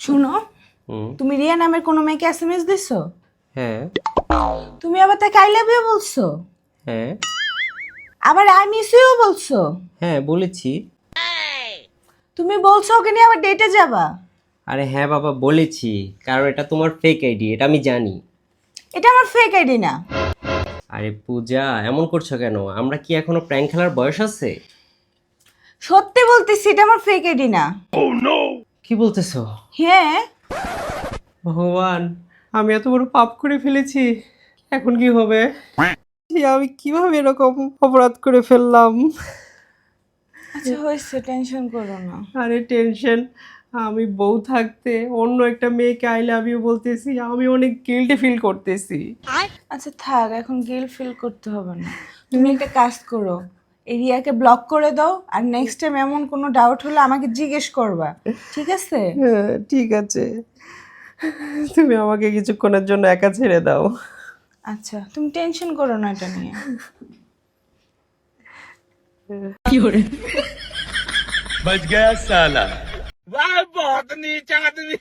শুনো, তুমি রিয়া নামের কোনো মেয়েকে এসএমএস দিছো? হ্যাঁ। তুমি আবার তাকে আই লাভ ইউ বলছো, হ্যাঁ। আবার আই মিস ইউ বলছো। হ্যাঁ বলেছি। তুমি বলছো ওকে নিয়ে আবার ডেটে যাবা। আরে হ্যাঁ বাবা বলেছি, কারণ এটা তোমার ফেক আইডি, এটা আমি জানি। এটা আমার ফেক আইডি না। আরে পূজা, এমন করছো কেন? আমরা কি এখনো প্র্যাঙ্ক খেলার বয়স আছে? সত্যি বলতেছি এটা আমার ফেক আইডি না। কি বলতেছো? হ্যাঁ। ভগবান, আমি এত বড় পাপ করে ফেলেছি, এখন কি হবে? আমি কিভাবে এরকম অপরাধ করে ফেললাম? আচ্ছা হয়েছে, টেনশন করো না। আরে টেনশন, আমি বউ থাকতে অন্য একটা মেয়েকে আই লাভ ইউ বলতেছি, আমি অনেক গিল্টি ফিল করতেছি। আচ্ছা থাক, এখন গিল্ট ফিল করতে হবে না। তুমি একটা কাজ করো, এই রিয়াকে ব্লক করে দাও, আর নেক্সট টাইম এমন কোনো ডাউট হলে আমাকে জিজ্ঞেস করবা, ঠিক আছে? হ্যাঁ ঠিক আছে, তুমি আমাকে কিছুক্ষণের জন্য একা ছেড়ে দাও। আচ্ছা তুমি টেনশন করো না এটা নিয়ে। बच गया साला। वाह बहुत नीच आदमी।